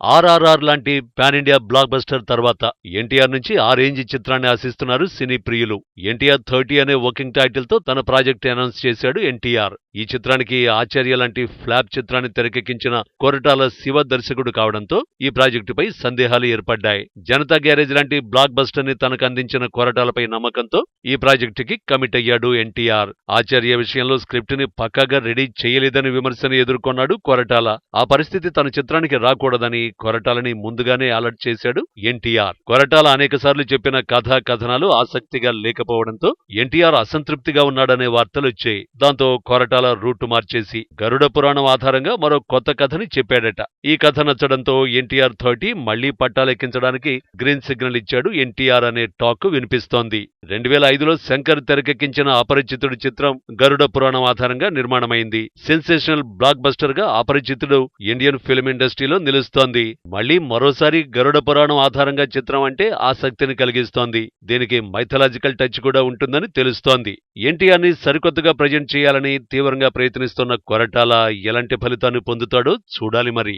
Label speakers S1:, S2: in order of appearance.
S1: ఆర్ఆర్ఆర్ లాంటి pan India block buster తర్వాత ఎన్టీఆర్ నుంచి ఆ రేంజ్ చిత్రాన్ని ఆశిస్తున్నారు సినీ ప్రియులు. ఎన్టీఆర్ 30 అనే వర్కింగ్ టైటిల్ తో తన ప్రాజెక్ట్ అనౌన్స్ చేశాడు ఎన్టీఆర్. ఈ చిత్రానికి ఆచార్య లాంటి ఫ్లాప్ చిత్రాన్ని తెరకెక్కించిన కొరటాల శివ దర్శకుడు కావడంతో ఈ ప్రాజెక్టుపై సందేహాలు ఏర్పడ్డాయి. జనతా గ్యారేజ్ లాంటి బ్లాక్ బస్టర్ ని తనకు అందించిన కొరటాలపై నమ్మకంతో ఈ ప్రాజెక్టుకి కమిట్ అయ్యాడు ఎన్టీఆర్. ఆచార్య విషయంలో స్క్రిప్ట్ ని పక్కాగా రెడీ చేయలేదని విమర్శను ఎదుర్కొన్నాడు కొరటాల. ఆ పరిస్థితి తన చిత్రానికి రాకూడదని కొరటాలని ముందుగానే అలర్ట్ చేశాడు ఎన్టీఆర్. కొరటాల అనేకసార్లు చెప్పిన కథనాలు ఆసక్తిగా లేకపోవడంతో ఎన్టీఆర్ అసంతృప్తిగా ఉన్నాడనే వార్తలొచ్చాయి. దాంతో కొరటాల రూట్ మార్చేసి గరుడ పురాణం ఆధారంగా మరో కొత్త కథని చెప్పాడట. ఈ కథ నచ్చడంతో ఎన్టీఆర్ 30 మళ్లీ పట్టాలెక్కించడానికి గ్రీన్ సిగ్నల్ ఇచ్చాడు ఎన్టీఆర్ అనే టాక్ వినిపిస్తోంది. 2005లో శంకర్ తెరకెక్కించిన అపరిచితుడు చిత్రం గరుడ పురాణం ఆధారంగా నిర్మాణమైంది. సెన్సేషనల్ బ్లాక్ బస్టర్ గా అపరిచితుడు ఇండియన్ ఫిల్మ్ ఇండస్ట్రీలో నిలుస్తోంది. మళ్లీ మరోసారి గరుడ పురాణం ఆధారంగా చిత్రం అంటే ఆసక్తిని కలిగిస్తోంది. దీనికి మైథలాజికల్ టచ్ కూడా ఉంటుందని తెలుస్తోంది. ఎన్టీఆర్ ని సరికొత్తగా ప్రజెంట్ చేయాలని తీవ్రంగా ప్రయత్నిస్తున్న కొరటాల ఎలాంటి ఫలితాన్ని పొందుతాడో చూడాలి మరి.